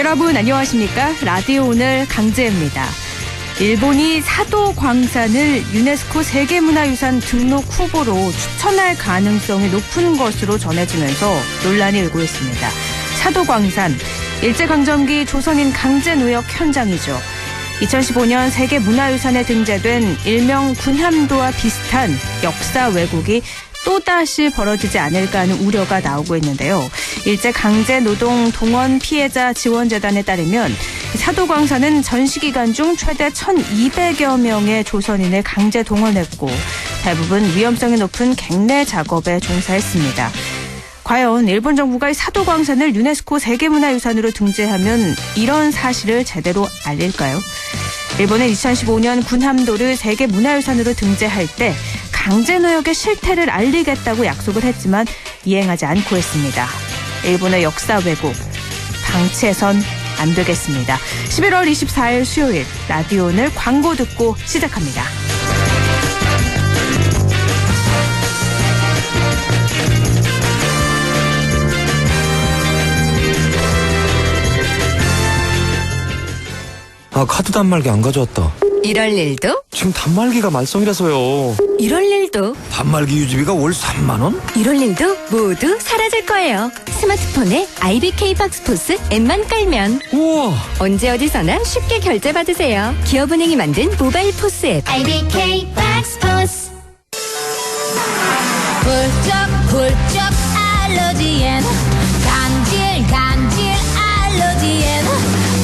여러분 안녕하십니까? 라디오 오늘 강재입니다. 일본이 사도 광산을 유네스코 세계문화유산 등록 후보로 추천할 가능성이 높은 것으로 전해지면서 논란이 일고 있습니다. 사도 광산, 일제강점기 조선인 강제노역 현장이죠. 2015년 세계문화유산에 등재된 일명 군함도와 비슷한 역사 왜곡이 또다시 벌어지지 않을까 하는 우려가 나오고 있는데요. 일제강제노동 동원 피해자 지원재단에 따르면 사도광산은 전시기간 중 최대 1,200여 명의 조선인을 강제 동원했고 대부분 위험성이 높은 갱내 작업에 종사했습니다. 과연 일본 정부가 이 사도광산을 유네스코 세계문화유산으로 등재하면 이런 사실을 제대로 알릴까요? 일본은 2015년 군함도를 세계문화유산으로 등재할 때 강제노역의 실태를 알리겠다고 약속을 했지만 이행하지 않고 있습니다. 일본의 역사 왜곡, 방치해선 안 되겠습니다. 11월 24일 수요일 라디오 오늘 광고 듣고 시작합니다. 카드 단말기 안 가져왔다. 이럴 일도? 지금 단말기가 말썽이라서요. 이럴 일도? 단말기 유지비가 월 3만 원? 이럴 일도 모두 사라질 거예요. 스마트폰에 IBK 박스포스 앱만 깔면 우와! 언제 어디서나 쉽게 결제받으세요. 기업은행이 만든 모바일 포스 앱 IBK 박스포스. 훌쩍훌쩍 알러지엔 간질 알러지엔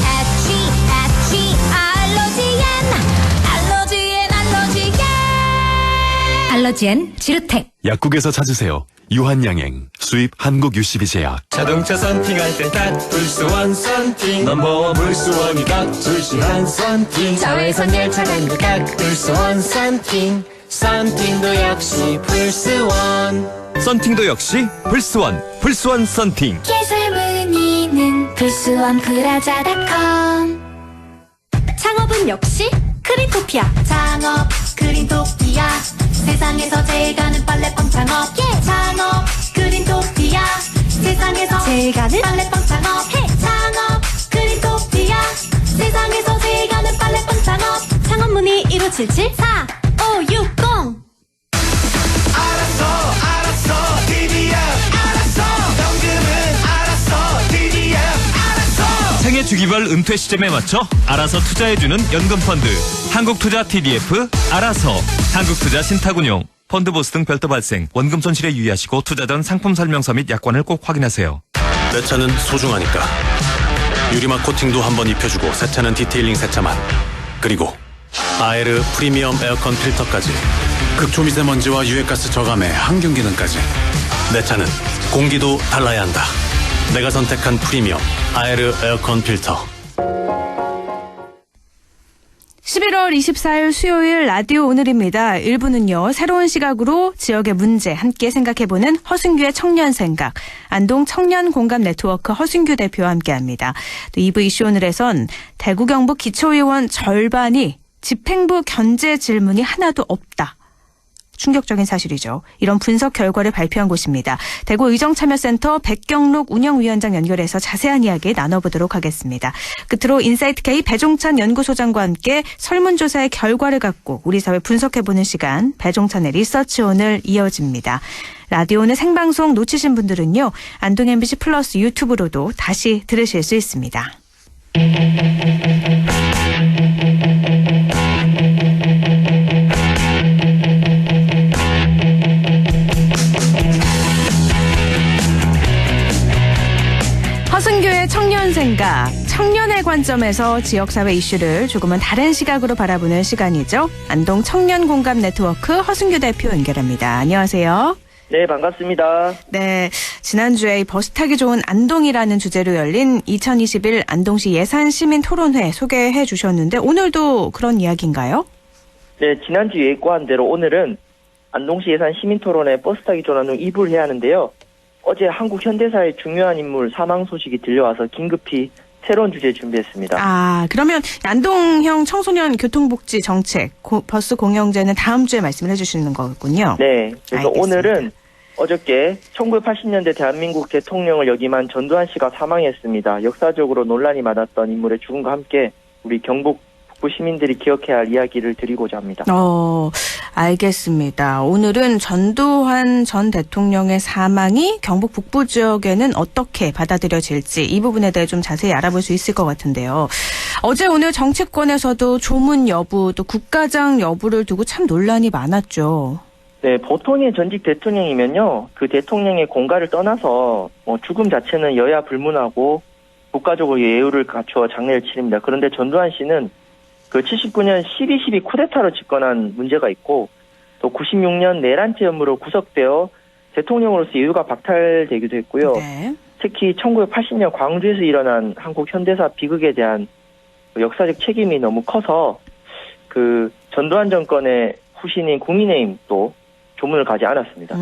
애취 알러지엔 지르텍. 약국에서 찾으세요. 유한양행 수입 한국 UCB 제약. 자동차 썬팅할 땐 딱 불스원 썬팅 넘버원 불스원이다. 불시한 썬팅 자외선 열차 간도 딱 불스원 썬팅 썬팅도 역시 불스원. 썬팅도 역시 불스원 썬팅. 개설문의는 불스원 브라자닷컴. 창업은 역시 크린토피아. 창업 그린토피아. 세상에서 제일 가는 빨래방 창업. 창업 그린토피아. 세상에서 제일 가는 빨래방 창업. 창업 그린토피아. 세상에서 제일 가는 빨래방 창업. 창업 문의 1577 4560. 알았어 DDF 알았어. 현금은 알았어 DDF 알았어. 생애 주기별 은퇴 시점에 맞춰 알아서 투자해주는 연금펀드 한국투자 TDF 알아서. 한국투자 신탁운용 펀드보스 등 별도 발생 원금 손실에 유의하시고 투자 전 상품 설명서 및 약관을 꼭 확인하세요. 내 차는 소중하니까 유리막 코팅도 한번 입혀주고 새 차는 디테일링 세차만, 그리고 아에르 프리미엄 에어컨 필터까지 극초미세먼지와 유해가스 저감에 항균 기능까지. 내 차는 공기도 달라야 한다. 내가 선택한 프리미엄 아에르 에어컨 필터. 11월 24일 수요일 라디오 오늘입니다. 1부는요. 새로운 시각으로 지역의 문제 함께 생각해보는 허승규의 청년생각, 안동 청년공감 네트워크 허승규 대표와 함께합니다. 또 2부 이슈 오늘에선 대구 경북 기초의원 절반이 집행부 견제 질문이 하나도 없다. 충격적인 사실이죠. 이런 분석 결과를 발표한 곳입니다. 대구 의정참여센터 백경록 운영위원장 연결해서 자세한 이야기 나눠보도록 하겠습니다. 끝으로 인사이트K 배종찬 연구소장과 함께 설문조사의 결과를 갖고 우리 사회 분석해보는 시간, 배종찬의 리서치 오늘 이어집니다. 라디오 오늘 생방송 놓치신 분들은요. 안동 MBC 플러스 유튜브로도 다시 들으실 수 있습니다. 허승규의 청년생각, 청년의 관점에서 지역사회 이슈를 조금은 다른 시각으로 바라보는 시간이죠. 안동 청년공감 네트워크 허승규 대표 연결합니다. 안녕하세요. 네, 반갑습니다. 네, 지난주에 버스 타기 좋은 안동이라는 주제로 열린 2021 안동시 예산시민토론회 소개해 주셨는데 오늘도 그런 이야기인가요? 네, 지난주 예고한 대로 오늘은 안동시 예산시민토론회 버스 타기 좋은 안동 2부를 해야 하는데요. 어제 한국 현대사의 중요한 인물 사망 소식이 들려와서 긴급히 새로운 주제 준비했습니다. 아, 그러면 안동형 청소년 교통복지 정책 버스 공영제는 다음 주에 말씀을 해주시는 거군요. 네, 그래서 알겠습니다. 오늘은 어저께 1980년대 대한민국 대통령을 역임한 전두환 씨가 사망했습니다. 역사적으로 논란이 많았던 인물의 죽음과 함께 우리 경북 북부 시민들이 기억해야 할 이야기를 드리고자 합니다. 알겠습니다. 오늘은 전두환 전 대통령의 사망이 경북 북부 지역에는 어떻게 받아들여질지 이 부분에 대해 좀 자세히 알아볼 수 있을 것 같은데요. 어제 오늘 정치권에서도 조문 여부 또 국가장 여부를 두고 참 논란이 많았죠. 네, 보통의 전직 대통령이면요, 그 대통령의 공가를 떠나서 죽음 자체는 여야 불문하고 국가적으로 예우를 갖추어 장례를 치릅니다. 그런데 전두환 씨는 그 79년 12.12 쿠데타로 집권한 문제가 있고 또 96년 내란죄 혐의로 구속되어 대통령으로서 예우가 박탈되기도 했고요. 네. 특히 1980년 광주에서 일어난 한국 현대사 비극에 대한 역사적 책임이 너무 커서 그 전두환 정권의 후신인 국민의힘도 조문을 가지 않았습니다.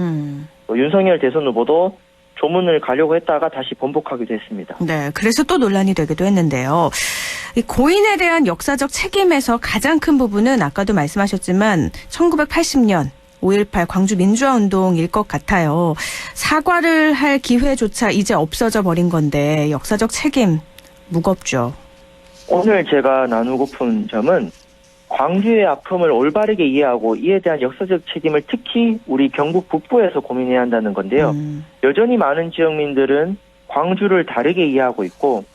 윤석열 대선 후보도 조문을 가려고 했다가 다시 번복하기도 했습니다. 네, 그래서 또 논란이 되기도 했는데요. 이 고인에 대한 역사적 책임에서 가장 큰 부분은 아까도 말씀하셨지만 1980년 5.18 광주 민주화운동일 것 같아요. 사과를 할 기회조차 이제 없어져 버린 건데 역사적 책임 무겁죠. 오늘 제가 나누고픈 점은 광주의 아픔을 올바르게 이해하고 이에 대한 역사적 책임을 특히 우리 경북 북부에서 고민해야 한다는 건데요. 여전히 많은 지역민들은 광주를 다르게 이해하고 있고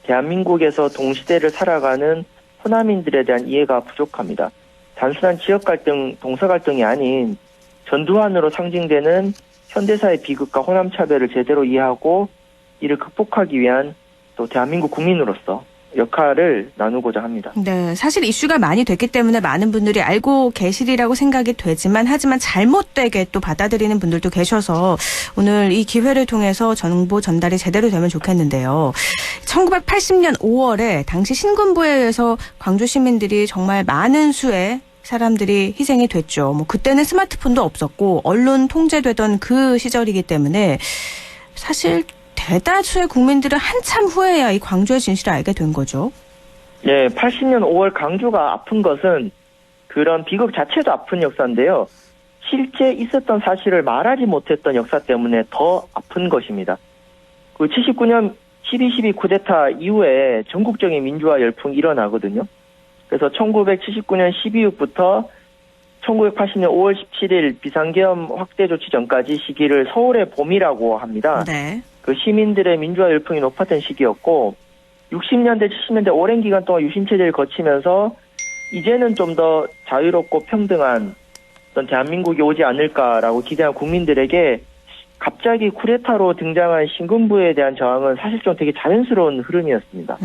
대한민국에서 동시대를 살아가는 호남인들에 대한 이해가 부족합니다. 단순한 지역 갈등, 동서 갈등이 아닌 전두환으로 상징되는 현대사의 비극과 호남 차별을 제대로 이해하고 이를 극복하기 위한 또 대한민국 국민으로서 역할을 나누고자 합니다. 네, 사실 이슈가 많이 됐기 때문에 많은 분들이 알고 계시리라고 생각이 되지만 하지만 잘못되게 또 받아들이는 분들도 계셔서 오늘 이 기회를 통해서 정보 전달이 제대로 되면 좋겠는데요. 1980년 5월에 당시 신군부에 의해서 광주 시민들이 정말 많은 수의 사람들이 희생이 됐죠. 그때는 스마트폰도 없었고 언론 통제되던 그 시절이기 때문에 사실 대다수의 국민들은 한참 후에야 이 광주의 진실을 알게 된 거죠. 네, 80년 5월 광주가 아픈 것은 그런 비극 자체도 아픈 역사인데요. 실제 있었던 사실을 말하지 못했던 역사 때문에 더 아픈 것입니다. 그 79년 12.12 쿠데타 이후에 전국적인 민주화 열풍이 일어나거든요. 그래서 1979년 12월부터 1980년 5월 17일 비상계엄 확대 조치 전까지 시기를 서울의 봄이라고 합니다. 네. 그 시민들의 민주화 열풍이 높았던 시기였고 60년대, 70년대 오랜 기간 동안 유신체제를 거치면서 이제는 좀 더 자유롭고 평등한 어떤 대한민국이 오지 않을까라고 기대한 국민들에게 갑자기 쿠데타로 등장한 신군부에 대한 저항은 사실 좀 되게 자연스러운 흐름이었습니다.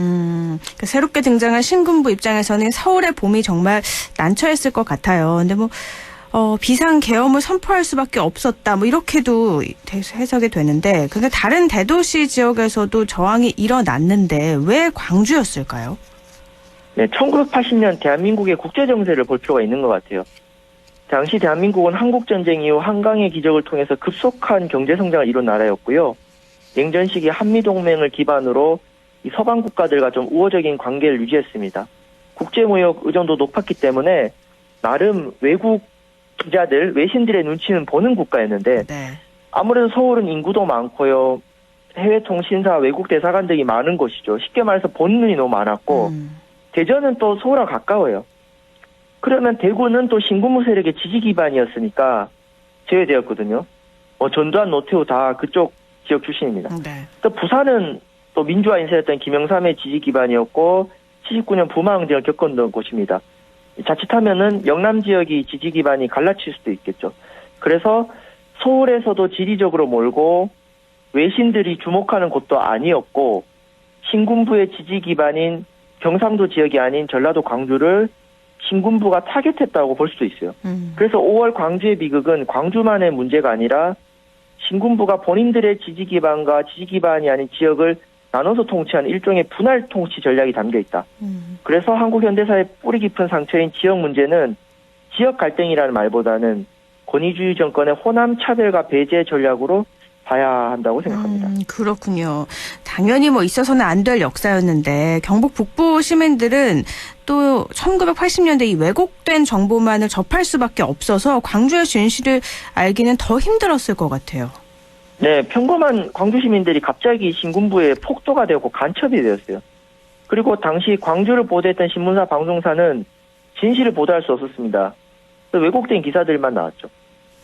새롭게 등장한 신군부 입장에서는 서울의 봄이 정말 난처했을 것 같아요. 근데 비상계엄을 선포할 수밖에 없었다. 이렇게도 해석이 되는데, 근데 다른 대도시 지역에서도 저항이 일어났는데 왜 광주였을까요? 네, 1980년 대한민국의 국제정세를 볼 필요가 있는 것 같아요. 당시 대한민국은 한국전쟁 이후 한강의 기적을 통해서 급속한 경제성장을 이룬 나라였고요. 냉전 시기 한미동맹을 기반으로 이 서방 국가들과 좀 우호적인 관계를 유지했습니다. 국제무역 의존도 높았기 때문에 나름 외국 기자들, 외신들의 눈치는 보는 국가였는데 네. 아무래도 서울은 인구도 많고요. 해외 통신사, 외국 대사관들이 많은 곳이죠. 쉽게 말해서 본 눈이 너무 많았고 대전은 또 서울과 가까워요. 그러면 대구는 또 신군부 세력의 지지 기반이었으니까 제외되었거든요. 전두환, 노태우 다 그쪽 지역 출신입니다. 네. 또 부산은 또 민주화 인사였던 김영삼의 지지 기반이었고 79년 부마항쟁을 겪었던 곳입니다. 자칫하면은 영남 지역이 지지 기반이 갈라칠 수도 있겠죠. 그래서 서울에서도 지리적으로 몰고 외신들이 주목하는 곳도 아니었고 신군부의 지지 기반인 경상도 지역이 아닌 전라도 광주를 신군부가 타겟했다고 볼 수도 있어요. 그래서 5월 광주의 비극은 광주만의 문제가 아니라 신군부가 본인들의 지지 기반과 지지 기반이 아닌 지역을 나눠서 통치하는 일종의 분할 통치 전략이 담겨 있다. 그래서 한국 현대사의 뿌리 깊은 상처인 지역 문제는 지역 갈등이라는 말보다는 권위주의 정권의 호남 차별과 배제 전략으로 봐야 한다고 생각합니다. 그렇군요. 당연히 뭐 있어서는 안 될 역사였는데 경북 북부 시민들은 또 1980년대 이 왜곡된 정보만을 접할 수밖에 없어서 광주의 진실을 알기는 더 힘들었을 것 같아요. 네, 평범한 광주 시민들이 갑자기 신군부에 폭도가 되고 간첩이 되었어요. 그리고 당시 광주를 보도했던 신문사, 방송사는 진실을 보도할 수 없었습니다. 왜곡된 기사들만 나왔죠.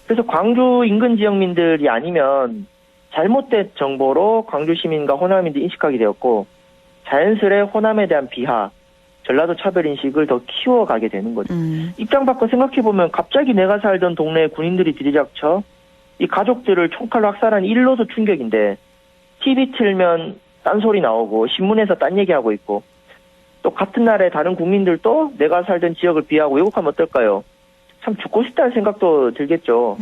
그래서 광주 인근 지역민들이 아니면 잘못된 정보로 광주 시민과 호남인들이 인식하게 되었고 자연스레 호남에 대한 비하, 전라도 차별 인식을 더 키워가게 되는 거죠. 입장 바꿔 생각해보면 갑자기 내가 살던 동네에 군인들이 들이닥쳐 이 가족들을 총칼로 학살한 일로도 충격인데 TV 틀면 딴소리 나오고 신문에서 딴 얘기하고 있고 또 같은 날에 다른 국민들도 내가 살던 지역을 비하하고 왜곡하면 어떨까요? 참 죽고 싶다는 생각도 들겠죠.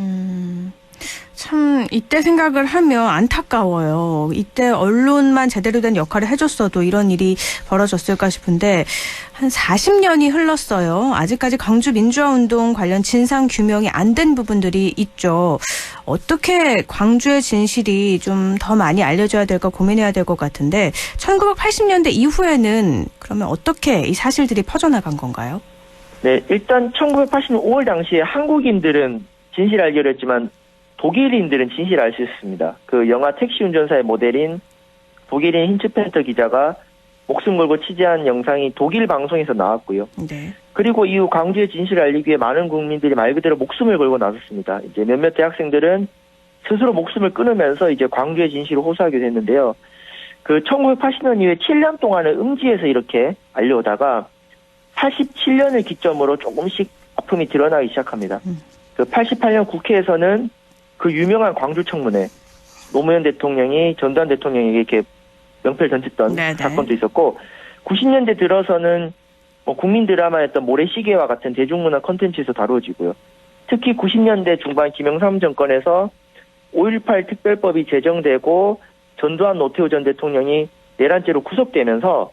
참 이때 생각을 하면 안타까워요. 이때 언론만 제대로 된 역할을 해줬어도 이런 일이 벌어졌을까 싶은데 한 40년이 흘렀어요. 아직까지 광주 민주화운동 관련 진상 규명이 안 된 부분들이 있죠. 어떻게 광주의 진실이 좀 더 많이 알려져야 될까 고민해야 될 것 같은데 1980년대 이후에는 그러면 어떻게 이 사실들이 퍼져나간 건가요? 네, 일단 1980년 5월 당시에 한국인들은 진실 알기로 했지만 독일인들은 진실 알 수 있었습니다. 그 영화 택시 운전사의 모델인 독일인 힌츠펜터 기자가 목숨 걸고 취재한 영상이 독일 방송에서 나왔고요. 네. 그리고 이후 광주의 진실을 알리기 위해 많은 국민들이 말 그대로 목숨을 걸고 나섰습니다. 이제 몇몇 대학생들은 스스로 목숨을 끊으면서 이제 광주의 진실을 호소하게 됐는데요. 그 1980년 이후에 7년 동안은 음지에서 이렇게 알려오다가 87년을 기점으로 조금씩 아픔이 드러나기 시작합니다. 그 88년 국회에서는 그 유명한 광주 청문회 노무현 대통령이 전두환 대통령에게 이렇게 명패를 던졌던 네네. 사건도 있었고 90년대 들어서는 뭐 국민 드라마였던 모래시계와 같은 대중문화 콘텐츠에서 다루어지고요. 특히 90년대 중반 김영삼 정권에서 5.18 특별법이 제정되고 전두환 노태우 전 대통령이 내란죄로 구속되면서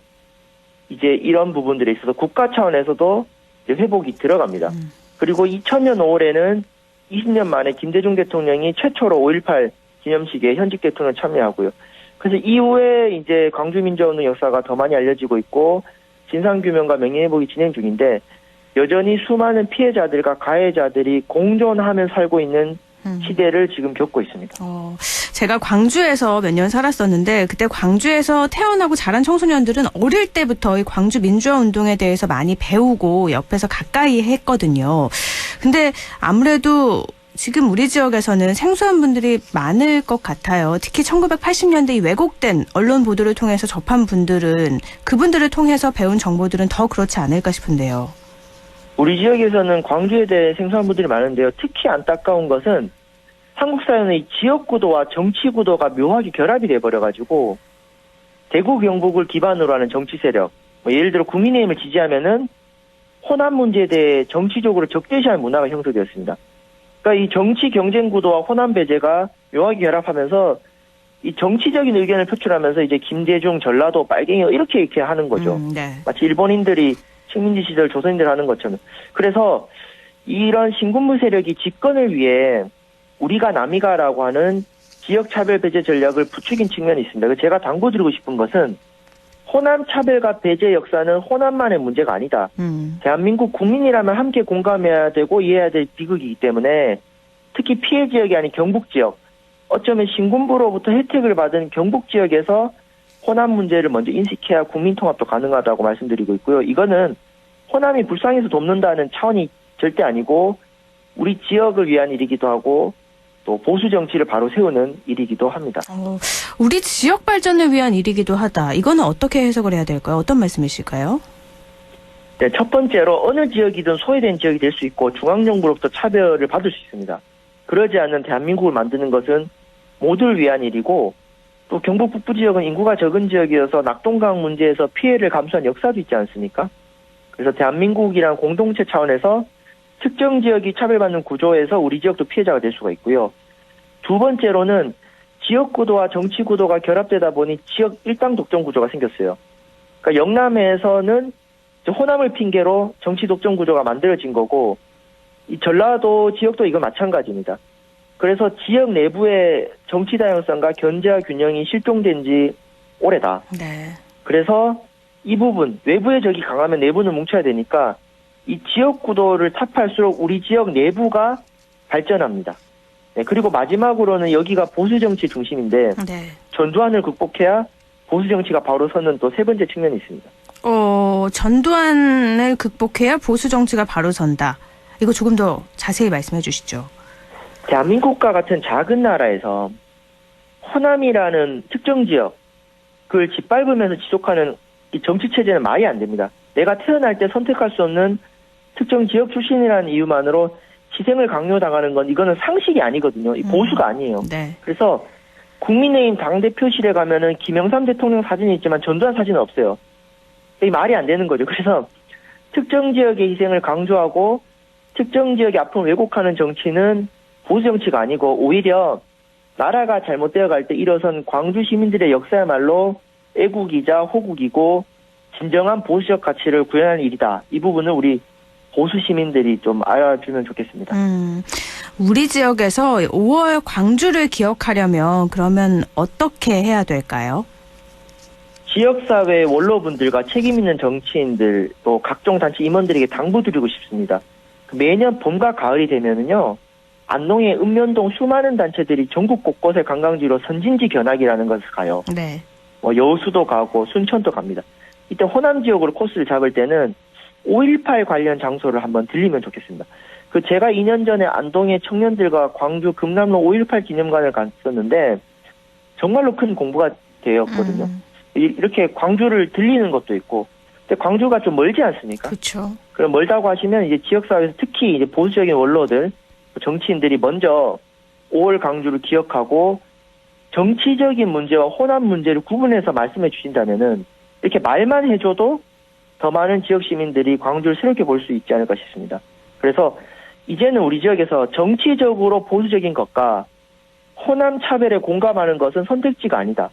이제 이런 부분들에 있어서 국가 차원에서도 이제 회복이 들어갑니다. 그리고 2000년 5월에는 20년 만에 김대중 대통령이 최초로 5.18 기념식에 현직 대통령 참여하고요. 그래서 이후에 이제 광주민주화운동 역사가 더 많이 알려지고 있고 진상규명과 명예회복이 진행 중인데 여전히 수많은 피해자들과 가해자들이 공존하며 살고 있는 시대를 지금 겪고 있습니다. 제가 광주에서 몇 년 살았었는데 그때 광주에서 태어나고 자란 청소년들은 어릴 때부터 이 광주 민주화 운동에 대해서 많이 배우고 옆에서 가까이 했거든요. 근데 아무래도 지금 우리 지역에서는 생소한 분들이 많을 것 같아요. 특히 1980년대 이 왜곡된 언론 보도를 통해서 접한 분들은 그분들을 통해서 배운 정보들은 더 그렇지 않을까 싶은데요. 우리 지역에서는 광주에 대해 생소한 분들이 많은데요. 특히 안타까운 것은 한국 사회의 지역구도와 정치구도가 묘하게 결합이 돼버려가지고 대구 경북을 기반으로 하는 정치 세력, 뭐 예를 들어 국민의힘을 지지하면은 호남 문제에 대해 정치적으로 적대시하는 문화가 형성되었습니다. 그러니까 이 정치 경쟁 구도와 호남 배제가 묘하게 결합하면서 이 정치적인 의견을 표출하면서 이제 김대중, 전라도, 빨갱이 이렇게 하는 거죠. 네. 마치 일본인들이 식민지 시절 조선인들 하는 것처럼. 그래서 이런 신군부 세력이 집권을 위해 우리가 남이가라고 하는 지역 차별 배제 전략을 부추긴 측면이 있습니다. 그래서 제가 당부드리고 싶은 것은 호남 차별과 배제 역사는 호남만의 문제가 아니다. 대한민국 국민이라면 함께 공감해야 되고 이해해야 될 비극이기 때문에 특히 피해 지역이 아닌 경북 지역, 어쩌면 신군부로부터 혜택을 받은 경북 지역에서 호남 문제를 먼저 인식해야 국민통합도 가능하다고 말씀드리고 있고요. 이거는 호남이 불쌍해서 돕는다는 차원이 절대 아니고 우리 지역을 위한 일이기도 하고 또 보수 정치를 바로 세우는 일이기도 합니다. 우리 지역 발전을 위한 일이기도 하다. 이거는 어떻게 해석을 해야 될까요? 어떤 말씀이실까요? 네, 첫 번째로 어느 지역이든 소외된 지역이 될 수 있고 중앙정부로부터 차별을 받을 수 있습니다. 그러지 않는 대한민국을 만드는 것은 모두를 위한 일이고 또 경북 북부 지역은 인구가 적은 지역이어서 낙동강 문제에서 피해를 감수한 역사도 있지 않습니까? 그래서 대한민국이란 공동체 차원에서 특정 지역이 차별받는 구조에서 우리 지역도 피해자가 될 수가 있고요. 두 번째로는 지역구도와 정치구도가 결합되다 보니 지역 일당 독점 구조가 생겼어요. 그러니까 영남에서는 호남을 핑계로 정치 독점 구조가 만들어진 거고 이 전라도 지역도 이거 마찬가지입니다. 그래서 지역 내부의 정치 다양성과 견제와 균형이 실종된 지 오래다. 네. 그래서 이 부분, 외부의 적이 강하면 내부는 뭉쳐야 되니까 이 지역 구도를 타파할수록 우리 지역 내부가 발전합니다. 네, 그리고 마지막으로는 여기가 보수 정치 중심인데 네. 전두환을 극복해야 보수 정치가 바로 서는 또 세 번째 측면이 있습니다. 전두환을 극복해야 보수 정치가 바로 선다. 이거 조금 더 자세히 말씀해 주시죠. 대한민국과 같은 작은 나라에서 호남이라는 특정 지역을 짓밟으면서 지속하는 이 정치 체제는 말이 안 됩니다. 내가 태어날 때 선택할 수 없는 특정 지역 출신이라는 이유만으로 희생을 강요당하는 건 이거는 상식이 아니거든요. 이 보수가 아니에요. 네. 그래서 국민의힘 당대표실에 가면은 김영삼 대통령 사진이 있지만 전두환 사진은 없어요. 이 말이 안 되는 거죠. 그래서 특정 지역의 희생을 강조하고 특정 지역의 아픔을 왜곡하는 정치는 보수 정치가 아니고 오히려 나라가 잘못되어 갈 때 일어선 광주 시민들의 역사야말로 애국이자 호국이고 진정한 보수적 가치를 구현하는 일이다. 이 부분을 우리 보수 시민들이 좀 알아주면 좋겠습니다. 우리 지역에서 5월 광주를 기억하려면 그러면 어떻게 해야 될까요? 지역사회 원로분들과 책임있는 정치인들 또 각종 단체 임원들에게 당부드리고 싶습니다. 매년 봄과 가을이 되면은요, 안동의 읍면동 수많은 단체들이 전국 곳곳의 관광지로 선진지 견학이라는 것을 가요. 네. 여수도 가고 순천도 갑니다. 이때 호남 지역으로 코스를 잡을 때는 5.18 관련 장소를 한번 들리면 좋겠습니다. 제가 2년 전에 안동의 청년들과 광주 금남로 5.18 기념관을 갔었는데 정말로 큰 공부가 되었거든요. 이렇게 광주를 들리는 것도 있고, 근데 광주가 좀 멀지 않습니까? 그렇죠. 그럼 멀다고 하시면 이제 지역사회에서 특히 이제 보수적인 원로들, 정치인들이 먼저 5월 광주를 기억하고 정치적인 문제와 호남 문제를 구분해서 말씀해 주신다면은 이렇게 말만 해줘도 더 많은 지역 시민들이 광주를 새롭게 볼 수 있지 않을까 싶습니다. 그래서 이제는 우리 지역에서 정치적으로 보수적인 것과 호남 차별에 공감하는 것은 선택지가 아니다.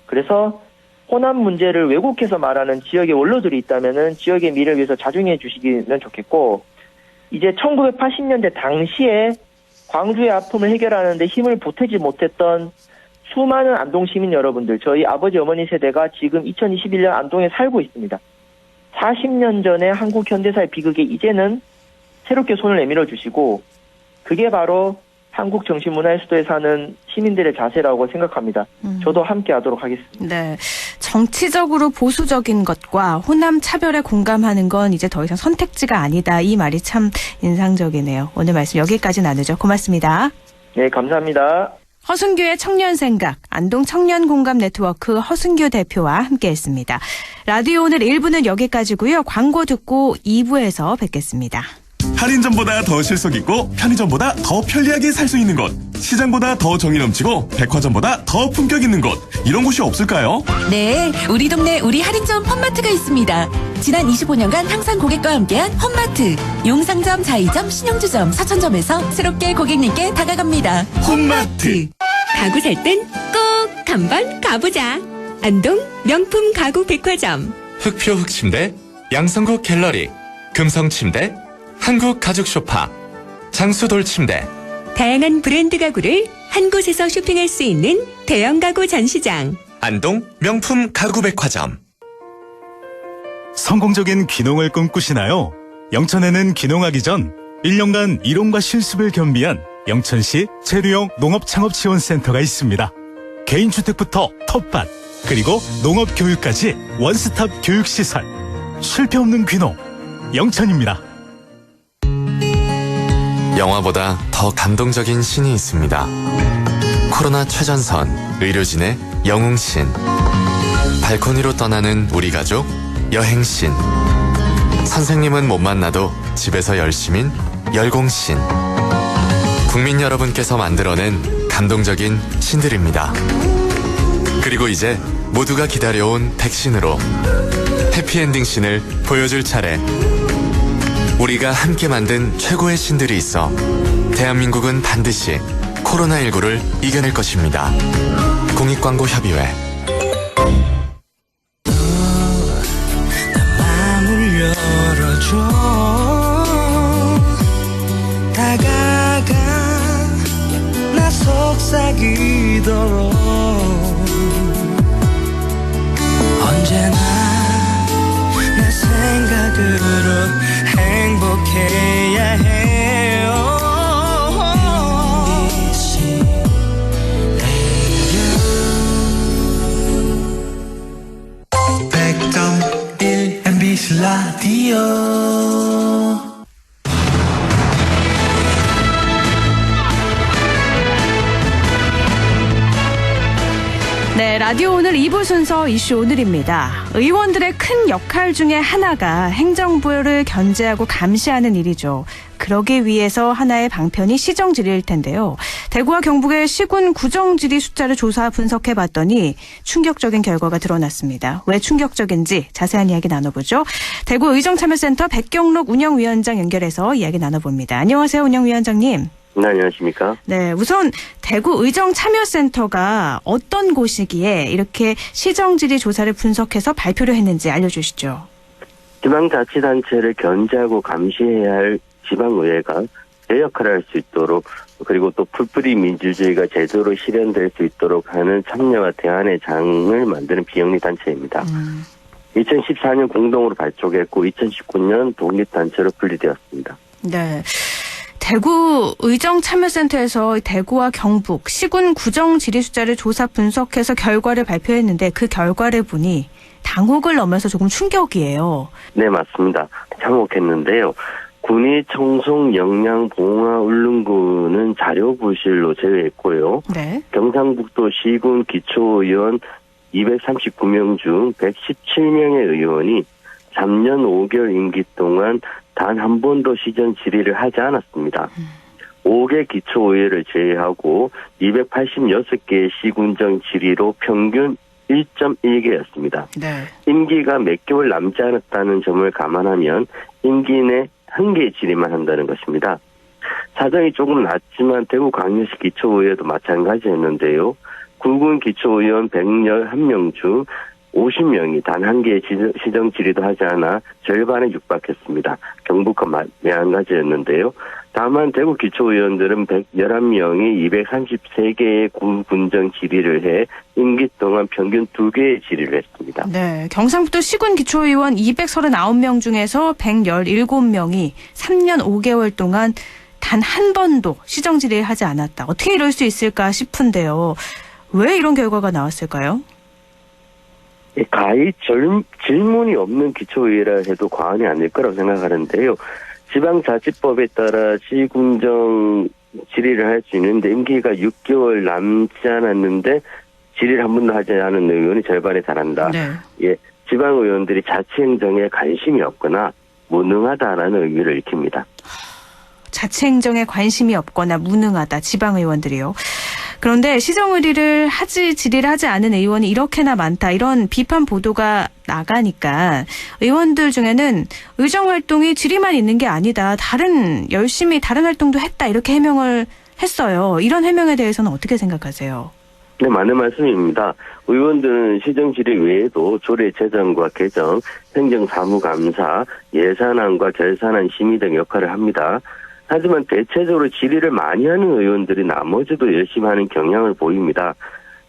그래서 호남 문제를 왜곡해서 말하는 지역의 원로들이 있다면은 지역의 미래를 위해서 자중해 주시기는 좋겠고, 이제 1980년대 당시에 광주의 아픔을 해결하는데 힘을 보태지 못했던 수많은 안동 시민 여러분들, 저희 아버지 어머니 세대가 지금 2021년 안동에 살고 있습니다. 40년 전에 한국 현대사의 비극에 이제는 새롭게 손을 내밀어 주시고, 그게 바로 한국 정신문화의 수도에 사는 시민들의 자세라고 생각합니다. 저도 함께 하도록 하겠습니다. 네. 정치적으로 보수적인 것과 호남 차별에 공감하는 건 이제 더 이상 선택지가 아니다. 이 말이 참 인상적이네요. 오늘 말씀 여기까지 나누죠. 고맙습니다. 네, 감사합니다. 허순규의 청년생각, 안동 청년공감 네트워크 허순규 대표와 함께했습니다. 라디오 오늘 1부는 여기까지고요. 광고 듣고 2부에서 뵙겠습니다. 할인점보다 더 실속 있고 편의점보다 더 편리하게 살 수 있는 곳, 시장보다 더 정이 넘치고 백화점보다 더 품격 있는 곳, 이런 곳이 없을까요? 네, 우리 동네 우리 할인점 홈마트가 있습니다. 지난 25년간 항상 고객과 함께한 홈마트. 용상점, 자이점, 신용주점, 사천점에서 새롭게 고객님께 다가갑니다. 홈마트. 가구 살 땐 꼭 한번 가보자. 안동 명품 가구 백화점. 흑표 흑침대, 양성국 갤러리, 금성침대, 한국 가죽 소파, 장수돌 침대. 다양한 브랜드 가구를 한 곳에서 쇼핑할 수 있는 대형 가구 전시장. 안동 명품 가구 백화점. 성공적인 귀농을 꿈꾸시나요? 영천에는 귀농하기 전 1년간 이론과 실습을 겸비한 영천시 체류형 농업창업지원센터가 있습니다. 개인주택부터 텃밭, 그리고 농업교육까지 원스톱 교육시설. 실패 없는 귀농, 영천입니다. 영화보다 더 감동적인 신이 있습니다. 코로나 최전선, 의료진의 영웅신. 발코니로 떠나는 우리 가족, 여행신. 선생님은 못 만나도 집에서 열심인 열공신. 국민 여러분께서 만들어낸 감동적인 신들입니다. 그리고 이제 모두가 기다려온 백신으로 해피엔딩 신을 보여줄 차례. 우리가 함께 만든 최고의 신들이 있어 대한민국은 반드시 코로나19를 이겨낼 것입니다. 공익광고협의회. 마음을 열어줘. 다가가 언제나 내 생각으로 행복해야 해요. MBC 라디오. 네, 라디오 오늘 2부 순서 이슈 오늘입니다. 의원들의 큰 역할 중에 하나가 행정부를 견제하고 감시하는 일이죠. 그러기 위해서 하나의 방편이 시정질의일 텐데요. 대구와 경북의 시군 구정질의 숫자를 조사 분석해봤더니 충격적인 결과가 드러났습니다. 왜 충격적인지 자세한 이야기 나눠보죠. 대구 의정참여센터 백경록 운영위원장 연결해서 이야기 나눠봅니다. 안녕하세요, 운영위원장님. 네, 안녕하십니까? 네, 우선 대구 의정참여센터가 어떤 곳이기에 이렇게 시정질의 조사를 분석해서 발표를 했는지 알려주시죠. 지방자치단체를 견제하고 감시해야 할 지방의회가 제 역할을 할 수 있도록, 그리고 또 풀뿌리 민주주의가 제대로 실현될 수 있도록 하는 참여와 대안의 장을 만드는 비영리 단체입니다. 2014년 공동으로 발족했고 2019년 독립단체로 분리되었습니다. 네. 대구 의정참여센터에서 대구와 경북 시군 구정 질의 숫자를 조사 분석해서 결과를 발표했는데 그 결과를 보니 당혹을 넘어서 조금 충격이에요. 네, 맞습니다. 참혹했는데요. 군위, 청송, 영양, 봉화, 울릉군은 자료 부실로 제외했고요. 네. 경상북도 시군 기초의원 239명 중 117명의 의원이 3년 5개월 임기 동안 단 한 번도 시정 질의를 하지 않았습니다. 5개 기초의회를 제외하고 286개의 시군정 질의로 평균 1.1개였습니다. 네. 임기가 몇 개월 남지 않았다는 점을 감안하면 임기 내 한 개의 질의만 한다는 것입니다. 사정이 조금 낮지만 대구광역시 기초의회도 마찬가지였는데요. 구군 기초의원 111명 중 50명이 단 한 개의 시정 질의도 하지 않아 절반에 육박했습니다. 경북과 마찬가지였는데요. 다만 대구 기초의원들은 111명이 233개의 군정 질의를 해 임기 동안 평균 2개의 질의를 했습니다. 네, 경상북도 시군 기초의원 239명 중에서 117명이 3년 5개월 동안 단 한 번도 시정 질의를 하지 않았다. 어떻게 이럴 수 있을까 싶은데요. 왜 이런 결과가 나왔을까요? 가히 질문이 없는 기초의회라 해도 과언이 아닐 거라고 생각하는데요. 지방자치법에 따라 시군정 질의를 할 수 있는데 임기가 6개월 남지 않았는데 질의를 한 번도 하지 않은 의원이 절반에 달한다. 네. 예, 지방의원들이 자치행정에 관심이 없거나 무능하다라는 의미를 익힙니다. 자치행정에 관심이 없거나 무능하다. 지방의원들이요. 그런데 시정의리를 질의를 하지 않은 의원이 이렇게나 많다. 이런 비판 보도가 나가니까 의원들 중에는 의정활동이 질의만 있는 게 아니다. 열심히 다른 활동도 했다. 이렇게 해명을 했어요. 이런 해명에 대해서는 어떻게 생각하세요? 네, 맞는 말씀입니다. 의원들은 시정 질의 외에도 조례 제정과 개정, 행정사무감사, 예산안과 결산안 심의 등 역할을 합니다. 하지만 대체적으로 질의를 많이 하는 의원들이 나머지도 열심히 하는 경향을 보입니다.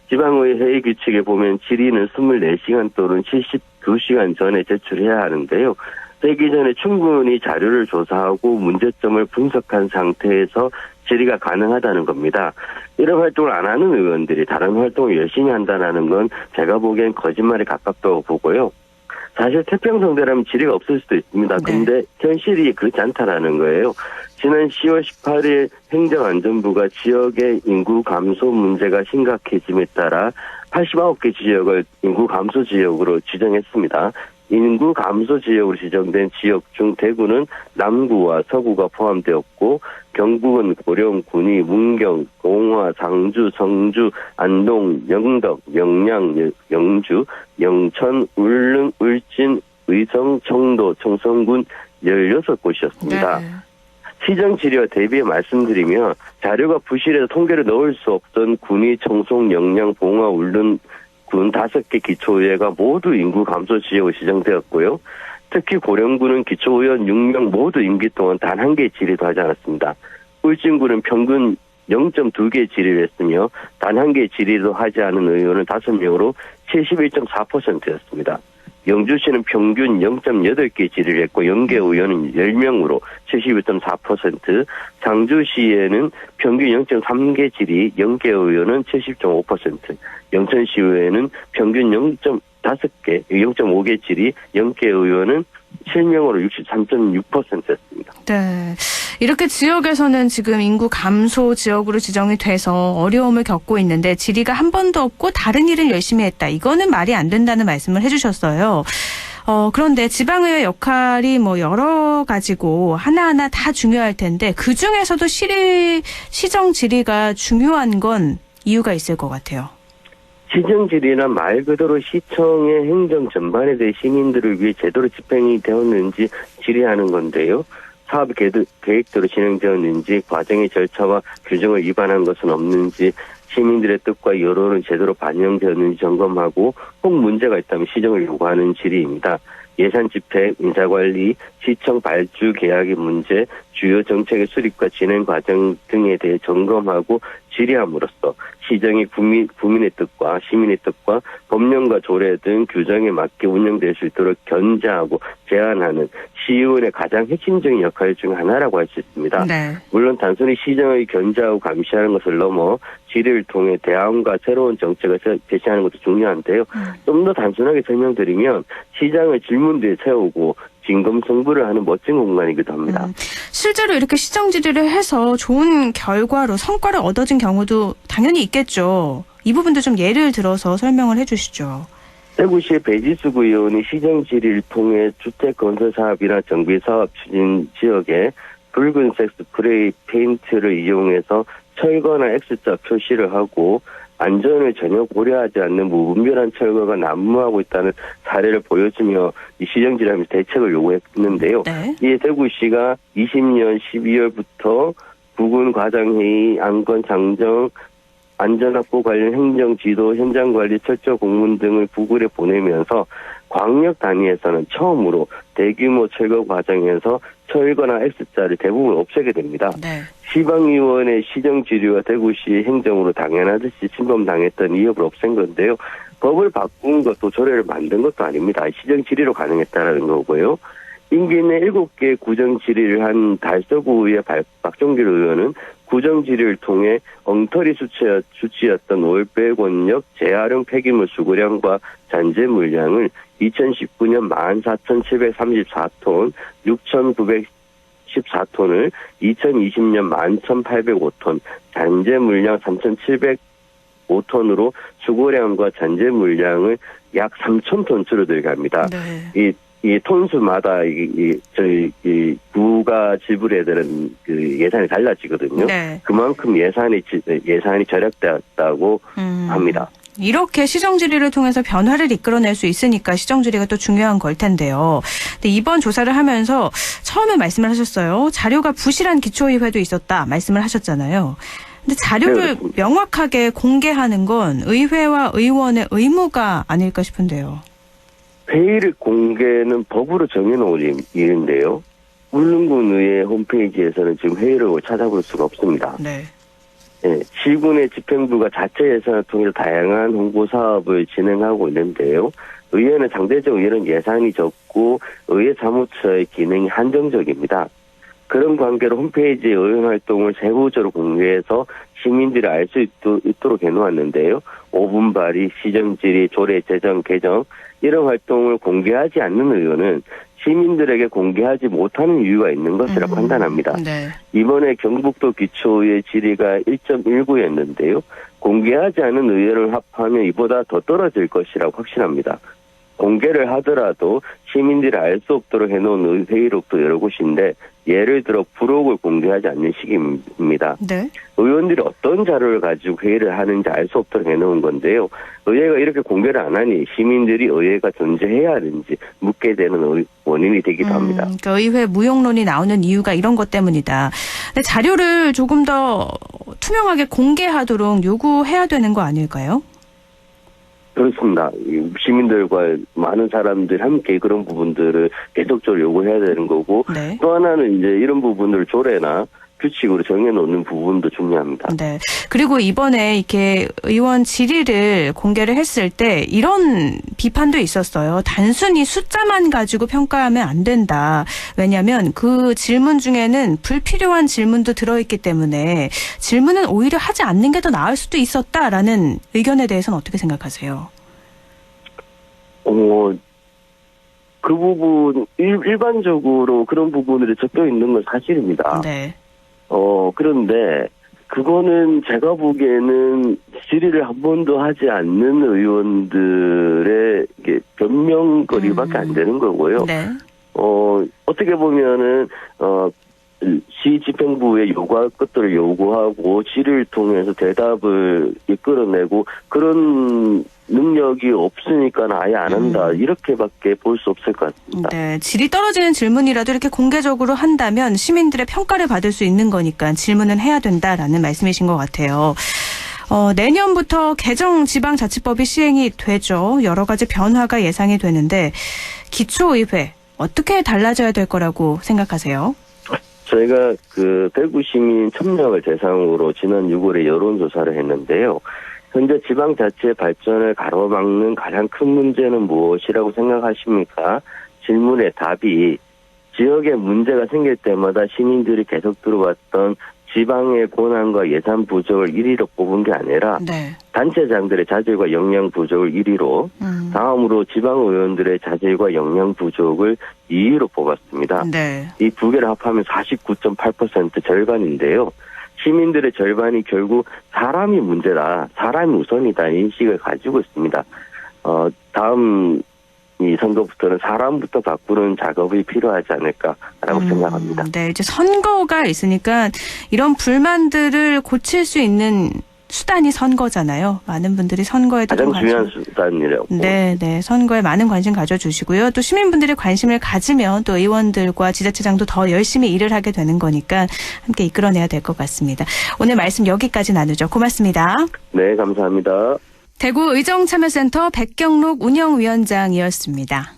지방의회 회의 규칙에 보면 질의는 24시간 또는 72시간 전에 제출해야 하는데요. 되기 전에 충분히 자료를 조사하고 문제점을 분석한 상태에서 질의가 가능하다는 겁니다. 이런 활동을 안 하는 의원들이 다른 활동을 열심히 한다는 건 제가 보기엔 거짓말에 가깝다고 보고요. 사실 태평성대라면 질의가 없을 수도 있습니다. 근데 현실이 그렇지 않다라는 거예요. 지난 10월 18일 행정안전부가 지역의 인구 감소 문제가 심각해짐에 따라 89개 지역을 인구 감소 지역으로 지정했습니다. 인구 감소 지역으로 지정된 지역 중 대구는 남구와 서구가 포함되었고 경북은 고령, 군위, 문경, 봉화, 상주, 성주, 안동, 영덕, 영양, 영주, 영천, 울릉, 울진, 의성, 청도, 청성군 16곳이었습니다. 네. 시정 질의와 대비해 말씀드리면 자료가 부실해서 통계를 넣을 수 없던 군위, 청송, 영양, 봉화, 울릉 군 5개 기초의회가 모두 인구 감소 지역으로 지정되었고요. 특히 고령군은 기초의원 6명 모두 임기 동안 단 한 개의 질의도 하지 않았습니다. 울진군은 평균 0.2개 질의를 했으며 단 한 개 질의도 하지 않은 의원은 5명으로 71.4%였습니다. 영주시는 평균 0.8개 질의를 했고 연계 의원은 10명으로 71.4%, 상주시에는 평균 0.3개 질의, 연계 의원은 70.5%, 영천시의회는 평균 0.5개, 0.5개 질의, 연계 의원은 7명으로 63.6%였습니다. 네. 이렇게 지역에서는 지금 인구 감소 지역으로 지정이 돼서 어려움을 겪고 있는데 질의가 한 번도 없고 다른 일은 열심히 했다. 이거는 말이 안 된다는 말씀을 해주셨어요. 그런데 지방의회 역할이 뭐 여러 가지고 하나하나 다 중요할 텐데 그 중에서도 시정 질의가 중요한 건 이유가 있을 것 같아요. 시정 질의란 말 그대로 시청의 행정 전반에 대해 시민들을 위해 제대로 집행이 되었는지 질의하는 건데요. 사업 계획대로 진행되었는지, 과정의 절차와 규정을 위반한 것은 없는지, 시민들의 뜻과 여론은 제대로 반영되었는지 점검하고 혹 문제가 있다면 시정을 요구하는 질의입니다. 예산 집행, 인사관리, 시청 발주 계약의 문제, 주요 정책의 수립과 진행 과정 등에 대해 점검하고 질의함으로써 시정이 국민의 뜻과 시민의 뜻과 법령과 조례 등 규정에 맞게 운영될 수 있도록 견제하고 제안하는 시의원의 가장 핵심적인 역할 중 하나라고 할 수 있습니다. 네. 물론 단순히 시정의 견제하고 감시하는 것을 넘어 질의를 통해 대안과 새로운 정책을 제시하는 것도 중요한데요. 좀 더 단순하게 설명드리면 시장을 질문대에 세우고 진검승부를 하는 멋진 공간이기도 합니다. 실제로 이렇게 시정 질의를 해서 좋은 결과로 성과를 얻어진 경우도 당연히 있겠죠. 이 부분도 좀 예를 들어서 설명을 해주시죠. 대구시의 배지수 의원이 시정 질의를 통해 주택 건설 사업이나 정비 사업 추진 지역에 붉은색 스프레이 페인트를 이용해서 철거나 X자 표시를 하고 안전을 전혀 고려하지 않는 무분별한 철거가 난무하고 있다는 사례를 보여주며 이 시정 질의하면서 대책을 요구했는데요. 네. 이에 대구시가 20년 12월부터 부군 과장회의, 안건 장정, 안전확보 관련 행정지도, 현장관리, 철저 공문 등을 부글에 보내면서 광역 단위에서는 처음으로 대규모 철거 과정에서 철거나 X자를 대부분 없애게 됩니다. 네. 시방의원의 시정지류와 대구시 행정으로 당연하듯이 침범당했던 이 여부를 없앤 건데요. 법을 바꾼 것도 조례를 만든 것도 아닙니다. 시정지리로 가능했다라는 거고요. 임기 내 7개 구정질의를 한 달서구의 박종길 의원은 구정질의를 통해 엉터리 수치였던 올백원역 재활용 폐기물 수거량과 잔재 물량을 2019년 14,734톤, 6,914톤을 2020년 11,805톤, 잔재 물량 3,705톤으로 수거량과 잔재 물량을 약 3,000톤 줄어들게 합니다. 네. 이 톤수마다 저희 구가 지불해야 되는 그 예산이 달라지거든요. 네. 그만큼 예산이 절약되었다고 합니다. 이렇게 시정 질의를 통해서 변화를 이끌어낼 수 있으니까 시정 질의가 또 중요한 걸 텐데요. 근데 이번 조사를 하면서 처음에 말씀을 하셨어요. 자료가 부실한 기초의회도 있었다 말씀을 하셨잖아요. 근데 자료를 네, 명확하게 공개하는 건 의회와 의원의 의무가 아닐까 싶은데요. 회의를 공개는 법으로 정해놓은 일인데요. 울릉군 의회 홈페이지에서는 지금 회의를 찾아볼 수가 없습니다. 네. 네, 시군의 집행부가 자체 예산을 통해 다양한 홍보 사업을 진행하고 있는데요. 의회는 상대적 의회는 예산이 적고 의회 사무처의 기능이 한정적입니다. 그런 관계로 홈페이지의 의원 활동을 세부적으로 공개해서 시민들이 알 수 있도록 해놓았는데요. 5분 발의, 시정질의, 조례 제정, 개정 이런 활동을 공개하지 않는 의원은 시민들에게 공개하지 못하는 이유가 있는 것이라고 판단합니다. 네. 이번에 경북도 기초의회 질의가 1.19였는데요. 공개하지 않은 의회를 합하면 이보다 더 떨어질 것이라고 확신합니다. 공개를 하더라도 시민들이 알 수 없도록 해놓은 회의록도 여러 곳인데 예를 들어 부록을 공개하지 않는 시기입니다. 네. 의원들이 어떤 자료를 가지고 회의를 하는지 알 수 없도록 해놓은 건데요. 의회가 이렇게 공개를 안 하니 시민들이 의회가 존재해야 하는지 묻게 되는 원인이 되기도 합니다. 그러니까 의회 무용론이 나오는 이유가 이런 것 때문이다. 근데 자료를 조금 더 투명하게 공개하도록 요구해야 되는 거 아닐까요? 그렇습니다. 시민들과 많은 사람들이 함께 그런 부분들을 계속적으로 요구해야 되는 거고 네. 또 하나는 이제 이런 부분들 조례나 규칙으로 정해놓는 부분도 중요합니다. 네. 그리고 이번에 이렇게 의원 질의를 공개를 했을 때 이런 비판도 있었어요. 단순히 숫자만 가지고 평가하면 안 된다. 왜냐하면 그 질문 중에는 불필요한 질문도 들어있기 때문에 질문은 오히려 하지 않는 게 더 나을 수도 있었다라는 의견에 대해서는 어떻게 생각하세요? 그 부분 일반적으로 그런 부분들이 적혀 있는 건 사실입니다. 네. 그런데 그거는 제가 보기에는 질의를 한 번도 하지 않는 의원들의 변명거리밖에 안 되는 거고요. 네. 어떻게 보면은 시 집행부에 요구할 것들을 요구하고 질의를 통해서 대답을 이끌어내고 그런 능력이 없으니까 아예 안 한다. 이렇게밖에 볼 수 없을 것 같습니다. 네, 질이 떨어지는 질문이라도 이렇게 공개적으로 한다면 시민들의 평가를 받을 수 있는 거니까 질문은 해야 된다라는 말씀이신 것 같아요. 내년부터 개정 지방자치법이 시행이 되죠. 여러 가지 변화가 예상이 되는데 기초의회 어떻게 달라져야 될 거라고 생각하세요? 저희가 대구 시민 1000명을 대상으로 지난 6월에 여론조사를 했는데요. 현재 지방자치의 발전을 가로막는 가장 큰 문제는 무엇이라고 생각하십니까? 질문의 답이 지역에 문제가 생길 때마다 시민들이 계속 들어왔던 지방의 권한과 예산 부족을 1위로 뽑은 게 아니라 네. 단체장들의 자질과 역량 부족을 1위로 다음으로 지방의원들의 자질과 역량 부족을 2위로 뽑았습니다. 네. 이 두 개를 합하면 49.8% 절반인데요. 시민들의 절반이 결국 사람이 문제다, 사람이 우선이다 인식을 가지고 있습니다. 다음 이 선거부터는 사람부터 바꾸는 작업이 필요하지 않을까라고 생각합니다. 네, 이제 선거가 있으니까 이런 불만들을 고칠 수 있는 수단이 선거잖아요. 많은 분들이 선거에 가장 중요한 수단이라고. 네, 선거에 많은 관심 가져주시고요. 또 시민분들의 관심을 가지면 또 의원들과 지자체장도 더 열심히 일을 하게 되는 거니까 함께 이끌어내야 될 것 같습니다. 오늘 말씀 여기까지 나누죠. 고맙습니다. 네, 감사합니다. 대구 의정참여센터 백경록 운영위원장이었습니다.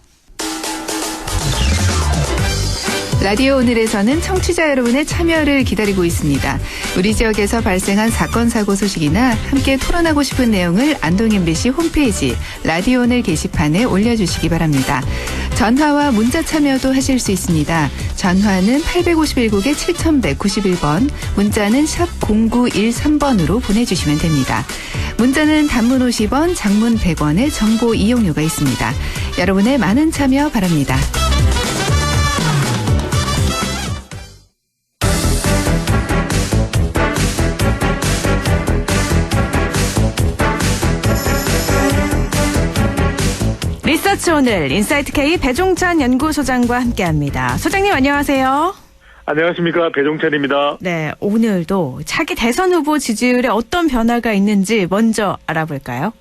라디오 오늘에서는 청취자 여러분의 참여를 기다리고 있습니다. 우리 지역에서 발생한 사건 사고 소식이나 함께 토론하고 싶은 내용을 안동 MBC 홈페이지 라디오 오늘 게시판에 올려주시기 바랍니다. 전화와 문자 참여도 하실 수 있습니다. 전화는 851국에 7191번, 문자는 샵 0913번으로 보내주시면 됩니다. 문자는 단문 50원, 장문 100원의 정보 이용료가 있습니다. 여러분의 많은 참여 바랍니다. 리서치 오늘 인사이트 K 배종찬 연구소장과 함께합니다. 소장님 안녕하세요. 안녕하십니까, 배종찬입니다. 네, 오늘도 차기 대선 후보 지지율에 어떤 변화가 있는지 먼저 알아볼까요?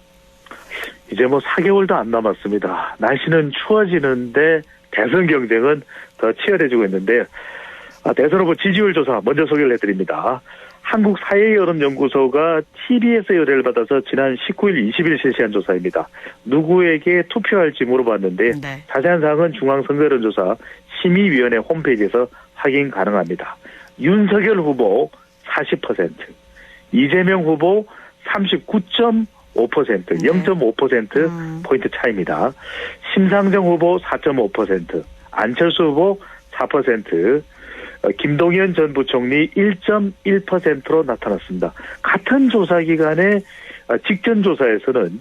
이제 4개월도 안 남았습니다. 날씨는 추워지는데 대선 경쟁은 더 치열해지고 있는데 대선 후보 지지율 조사 먼저 소개를 해드립니다. 한국사회여론연구소가 TBS 의뢰를 받아서 지난 19일, 20일 실시한 조사입니다. 누구에게 투표할지 물어봤는데 네. 자세한 사항은 중앙선거여론조사 심의위원회 홈페이지에서 확인 가능합니다. 윤석열 후보 40%, 이재명 후보 39.5%, 0.5% 포인트 차이입니다. 심상정 후보 4.5%, 안철수 후보 4%, 김동연 전 부총리 1.1%로 나타났습니다. 같은 조사 기간에 직전 조사에서는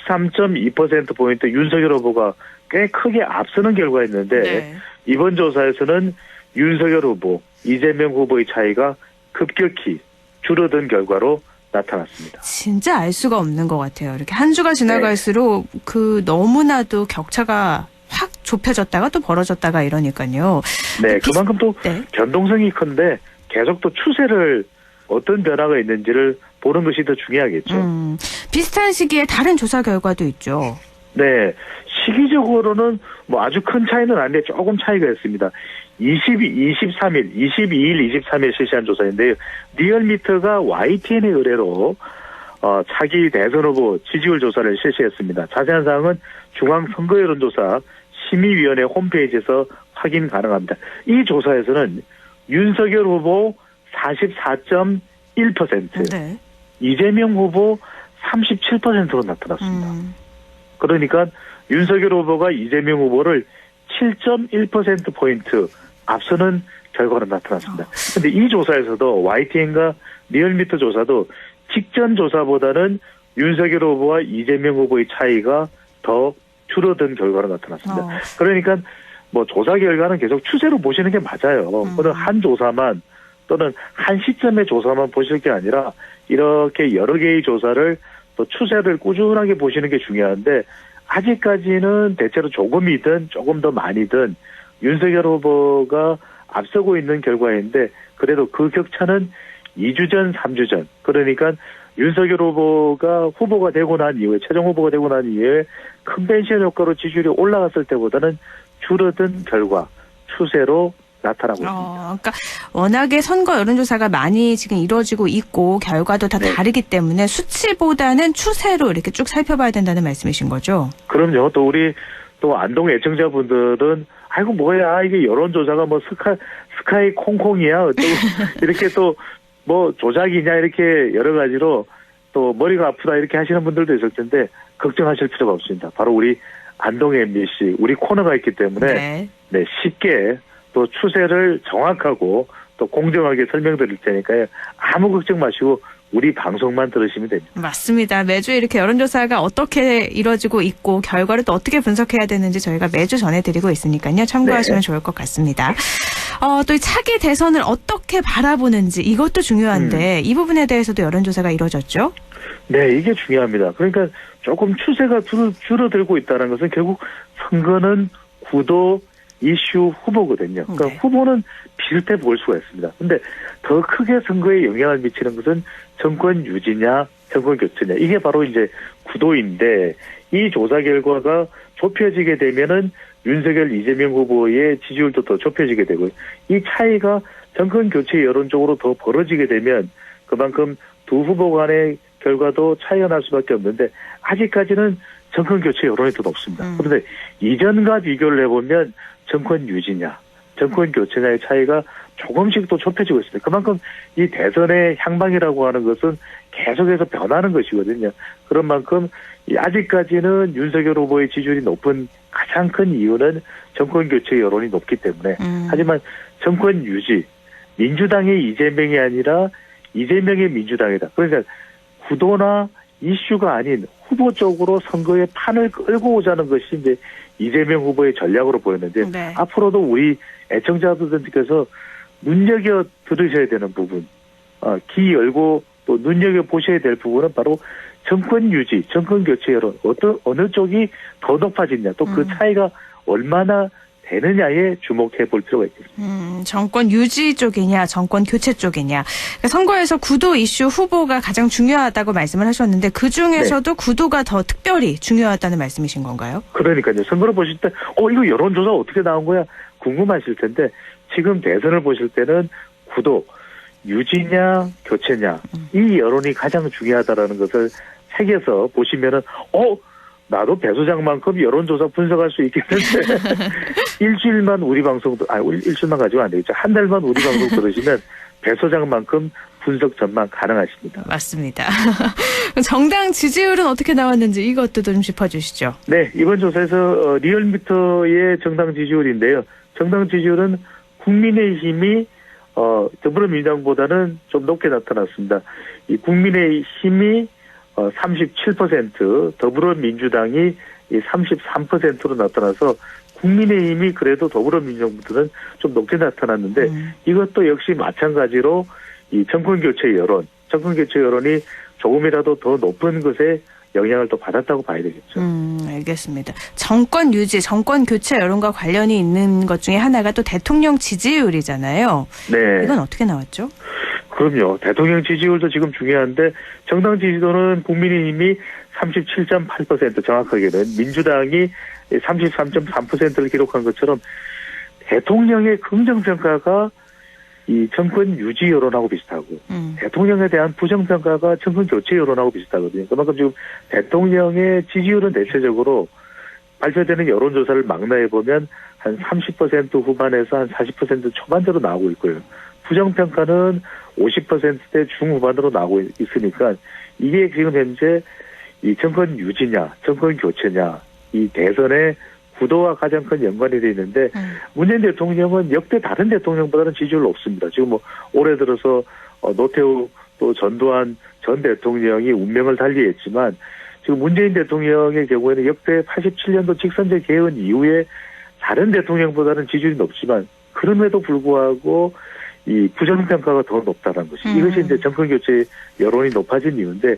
13.2%포인트 윤석열 후보가 꽤 크게 앞서는 결과였는데 네. 이번 조사에서는 윤석열 후보, 이재명 후보의 차이가 급격히 줄어든 결과로 나타났습니다. 진짜 알 수가 없는 것 같아요. 이렇게 한 주가 지나갈수록 너무나도 격차가 확 좁혀졌다가 또 벌어졌다가 이러니까요. 네, 그만큼 또 변동성이 큰데 계속 또 추세를 어떤 변화가 있는지를 보는 것이 더 중요하겠죠. 비슷한 시기에 다른 조사 결과도 있죠. 네, 시기적으로는 아주 큰 차이는 아닌데 조금 차이가 있습니다. 22일, 23일 실시한 조사인데요. 리얼미터가 YTN의 의뢰로 차기 대선 후보 지지율 조사를 실시했습니다. 자세한 사항은 중앙선거여론조사 심의위원회 홈페이지에서 확인 가능합니다. 이 조사에서는 윤석열 후보 44.1%, 네. 이재명 후보 37%로 나타났습니다. 그러니까 윤석열 후보가 이재명 후보를 7.1%포인트 앞서는 결과로 나타났습니다. 그런데 이 조사에서도 YTN과 리얼미터 조사도 직전 조사보다는 윤석열 후보와 이재명 후보의 차이가 더 줄어든 결과로 나타났습니다. 그러니까 뭐 조사 결과는 계속 추세로 보시는 게 맞아요. 또는 한 조사만 또는 한 시점의 조사만 보실 게 아니라 이렇게 여러 개의 조사를 또 추세를 꾸준하게 보시는 게 중요한데 아직까지는 대체로 조금이든 조금 더 많이든 윤석열 후보가 앞서고 있는 결과인데 그래도 그 격차는 2주 전, 3주 전. 그러니까 윤석열 후보가 되고 난 이후에 최종 후보가 되고 난 이후에 컨벤션 효과로 지지율이 올라갔을 때보다는 줄어든 결과, 추세로 나타나고 있습니다. 그러니까 워낙에 선거 여론조사가 많이 지금 이루어지고 있고 결과도 다 다르기 때문에 수치보다는 추세로 이렇게 쭉 살펴봐야 된다는 말씀이신 거죠? 그럼요. 또 우리 또 안동 애청자분들은 아이고 뭐야 이게 여론조사가 뭐 스카이 콩콩이야 어쩌고 이렇게 또 뭐 조작이냐 이렇게 여러 가지로 또 머리가 아프다 이렇게 하시는 분들도 있을 텐데 걱정하실 필요가 없습니다. 바로 우리 안동 MBC 우리 코너가 있기 때문에 네, 쉽게 또 추세를 정확하고 또 공정하게 설명드릴 테니까요. 아무 걱정 마시고 우리 방송만 들으시면 됩니다. 맞습니다. 매주 이렇게 여론조사가 어떻게 이루어지고 있고 결과를 또 어떻게 분석해야 되는지 저희가 매주 전해드리고 있으니까요. 참고하시면 좋을 것 같습니다. 또 이 차기 대선을 어떻게 바라보는지 이것도 중요한데 이 부분에 대해서도 여론조사가 이루어졌죠? 네, 이게 중요합니다. 그러니까 조금 추세가 줄어들고 있다는 것은 결국 선거는 구도, 이슈, 후보거든요. 그러니까 후보는 비슷해 보일 수가 있습니다. 근데 더 크게 선거에 영향을 미치는 것은 정권 유지냐, 정권 교체냐. 이게 바로 이제 구도인데 이 조사 결과가 좁혀지게 되면은 윤석열, 이재명 후보의 지지율도 더 좁혀지게 되고요. 이 차이가 정권 교체 여론 쪽으로 더 벌어지게 되면 그만큼 두 후보 간의 결과도 차이가 날 수밖에 없는데 아직까지는 정권 교체 여론이 더 높습니다. 그런데 이전과 비교를 해보면 정권 유지냐, 정권 교체냐의 차이가 조금씩 또 좁혀지고 있습니다. 그만큼 이 대선의 향방이라고 하는 것은 계속해서 변하는 것이거든요. 그런 만큼 아직까지는 윤석열 후보의 지지율이 높은 가장 큰 이유는 정권 교체 여론이 높기 때문에 하지만 정권 유지, 민주당의 이재명이 아니라 이재명의 민주당이다. 그러니까 구도나 이슈가 아닌 후보 쪽으로 선거의 판을 끌고 오자는 것이 이제 이재명 후보의 전략으로 보였는데 앞으로도 우리 애청자분들께서 눈여겨 들으셔야 되는 부분, 귀 열고 또 눈여겨 보셔야 될 부분은 바로 정권 유지, 정권 교체 여론 어느 쪽이 더 높아지냐, 또 그 차이가 얼마나 되느냐에 주목해 볼 필요가 있겠습니다. 정권 유지 쪽이냐, 정권 교체 쪽이냐. 그러니까 선거에서 구도, 이슈, 후보가 가장 중요하다고 말씀을 하셨는데 그 중에서도 구도가 더 특별히 중요하다는 말씀이신 건가요? 그러니까요. 선거를 보실 때, 이거 여론조사 어떻게 나온 거야? 궁금하실 텐데 지금 대선을 보실 때는 구도, 유지냐, 교체냐 이 여론이 가장 중요하다라는 것을 책에서 보시면은 나도 배 소장만큼 여론조사 분석할 수 있겠는데 일주일만 우리 방송도 일주일만 가지고 안 되겠죠. 한 달만 우리 방송 들으시면 배 소장만큼 분석 전망 가능하십니다. 맞습니다. 정당 지지율은 어떻게 나왔는지 이것도 좀 짚어주시죠. 네, 이번 조사에서 리얼미터의 정당 지지율인데요. 정당 지지율은 국민의힘이 더불어민주당보다는 좀 높게 나타났습니다. 이 국민의힘이 37%, 더불어민주당이 33%로 나타나서 국민의힘이 그래도 더불어민주당보다는 좀 높게 나타났는데 이것도 역시 마찬가지로 이 정권교체 여론이 조금이라도 더 높은 것에 영향을 또 받았다고 봐야 되겠죠. 알겠습니다. 정권 유지, 정권 교체 여론과 관련이 있는 것 중에 하나가 또 대통령 지지율이잖아요. 네. 이건 어떻게 나왔죠? 그럼요. 대통령 지지율도 지금 중요한데 정당 지지도는 국민의힘이 37.8% 정확하게는 민주당이 33.3%를 기록한 것처럼 대통령의 긍정평가가 이 정권 유지 여론하고 비슷하고 대통령에 대한 부정평가가 정권 교체 여론하고 비슷하거든요. 그만큼 지금 대통령의 지지율은 대체적으로 발표되는 여론조사를 망라해보면 한 30% 후반에서 한 40% 초반대로 나오고 있고요. 부정평가는 50%대 중후반으로 나오고 있으니까 이게 지금 현재 이 정권 유지냐, 정권 교체냐, 이 대선의 구도와 가장 큰 연관이 되어 있는데 문재인 대통령은 역대 다른 대통령보다는 지지율 높습니다. 지금 뭐 올해 들어서 노태우 또 전두환 전 대통령이 운명을 달리했지만 지금 문재인 대통령의 경우에는 역대 87년도 직선제 개헌 이후에 다른 대통령보다는 지지율이 높지만 그럼에도 불구하고 이 부정평가가 더 높다는 것이 이것이 이제 정권 교체 여론이 높아진 이유인데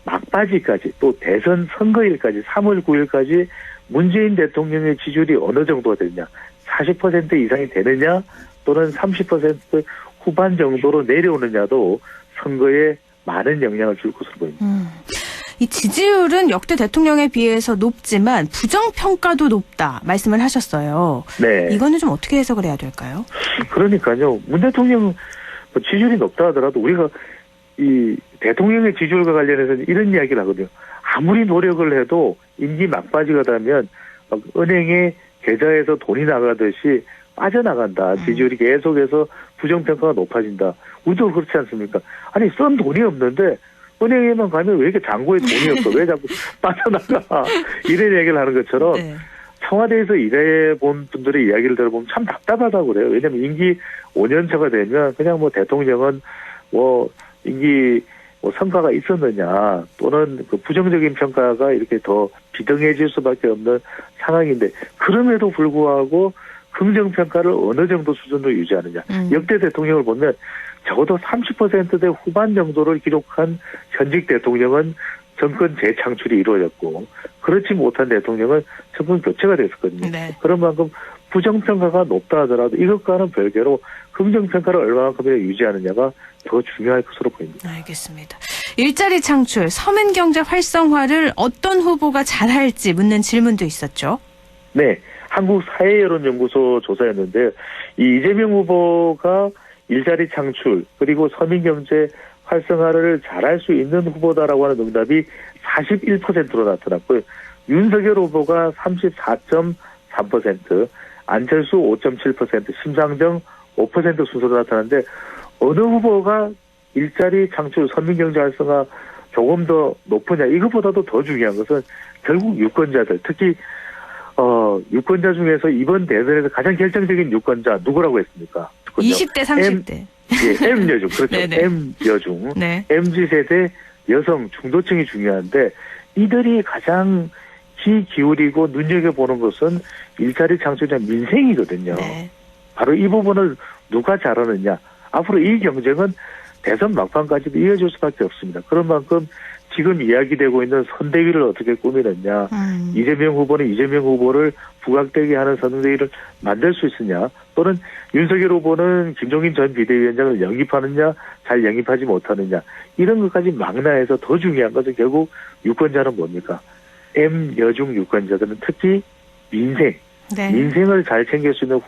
막바지까지 또 대선 선거일까지 3월 9일까지 문재인 대통령의 지지율이 어느 정도가 되느냐 40% 이상이 되느냐 또는 30% 후반 정도로 내려오느냐도 선거에 많은 영향을 줄 것으로 보입니다. 이 지지율은 역대 대통령에 비해서 높지만 부정평가도 높다 말씀을 하셨어요. 네. 이거는 좀 어떻게 해석을 해야 될까요? 그러니까요. 문 대통령 지지율이 높다 하더라도 우리가 이 대통령의 지지율과 관련해서는 이런 이야기를 하거든요. 아무리 노력을 해도 임기 막바지가 되면 은행에 계좌에서 돈이 나가듯이 빠져나간다. 지지율이 계속해서 부정평가가 높아진다. 우리도 그렇지 않습니까? 아니 쓴 돈이 없는데 은행에만 가면 왜 이렇게 잔고에 돈이 없어? 왜 자꾸 빠져나가? 이런 얘기를 하는 것처럼 네. 청와대에서 일해본 분들의 이야기를 들어보면 참 답답하다고 그래요. 왜냐하면 임기 5년차가 되면 그냥 뭐 대통령은 뭐 임기 뭐 성과가 있었느냐 또는 그 부정적인 평가가 이렇게 더 비등해질 수밖에 없는 상황인데 그럼에도 불구하고 긍정평가를 어느 정도 수준으로 유지하느냐. 역대 대통령을 보면 적어도 30%대 후반 정도를 기록한 현직 대통령은 정권 재창출이 이루어졌고 그렇지 못한 대통령은 정권 교체가 됐었거든요. 네. 그런 만큼 부정평가가 높다 하더라도 이것과는 별개로 긍정평가를 얼마만큼이나 유지하느냐가 더 중요할 것으로 보입니다. 알겠습니다. 일자리 창출, 서민경제 활성화를 어떤 후보가 잘할지 묻는 질문도 있었죠. 네. 한국사회여론연구소 조사였는데 이 이재명 후보가 일자리 창출 그리고 서민경제 활성화를 잘할 수 있는 후보다라고 하는 응답이 41%로 나타났고요. 윤석열 후보가 34.3%, 안철수 5.7%, 심상정 5% 순서로 나타났는데 어느 후보가 일자리 창출, 서민경제 활성화 조금 더 높으냐 이것보다도 더 중요한 것은 결국 유권자들 특히 유권자 중에서 이번 대선에서 가장 결정적인 유권자 누구라고 했습니까? 20대, 30대. M여중, 그렇죠. 네네. M여중. 네. MZ세대 여성, 중도층이 중요한데 이들이 가장 귀 기울이고 눈여겨보는 것은 일자리 창출이나 민생이거든요. 네. 바로 이 부분을 누가 잘하느냐. 앞으로 이 경쟁은 대선 막판까지도 이어질 수밖에 없습니다. 그런 만큼 지금 이야기되고 있는 선대위를 어떻게 꾸미느냐. 이재명 후보는 이재명 후보를 부각되게 하는 선대위를 만들 수 있으냐. 또는 윤석열 후보는 김종인 전 비대위원장을 영입하느냐. 잘 영입하지 못하느냐. 이런 것까지 망라해서 더 중요한 것은 결국 유권자는 뭡니까? M여중 유권자들은 특히 민생. 네. 민생을 잘 챙길 수 있는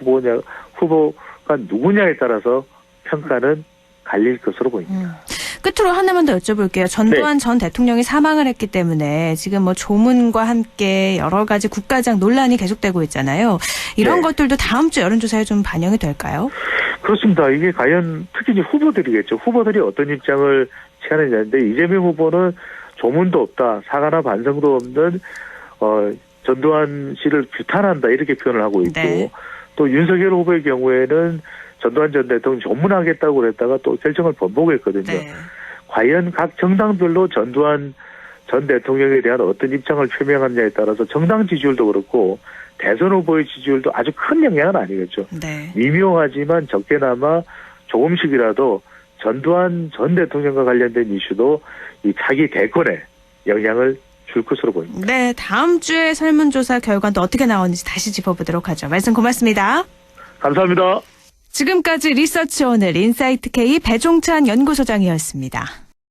후보가 누구냐에 따라서 평가는 갈릴 것으로 보입니다. 끝으로 하나만 더 여쭤볼게요. 전두환 전 대통령이 사망을 했기 때문에 지금 뭐 조문과 함께 여러 가지 국가장 논란이 계속되고 있잖아요. 이런 것들도 다음 주 여론조사에 좀 반영이 될까요? 그렇습니다. 이게 과연 특히 이제 후보들이겠죠. 후보들이 어떤 입장을 취하느냐인데 이재명 후보는 조문도 없다, 사과나 반성도 없는 전두환 씨를 규탄한다 이렇게 표현을 하고 있고 네. 또 윤석열 후보의 경우에는 전두환 전 대통령 조문하겠다고 그랬다가 또 결정을 번복했거든요. 네. 과연 각 정당별로 전두환 전 대통령에 대한 어떤 입장을 표명하느냐에 따라서 정당 지지율도 그렇고 대선 후보의 지지율도 아주 큰 영향은 아니겠죠. 네. 미묘하지만 적게나마 조금씩이라도 전두환 전 대통령과 관련된 이슈도 이 차기 대권에 영향을 줄 것으로 보입니다. 네, 다음 주에 설문조사 결과도 어떻게 나오는지 다시 짚어보도록 하죠. 말씀 고맙습니다. 감사합니다. 지금까지 리서치 오늘 인사이트 K 배종찬 연구소장이었습니다.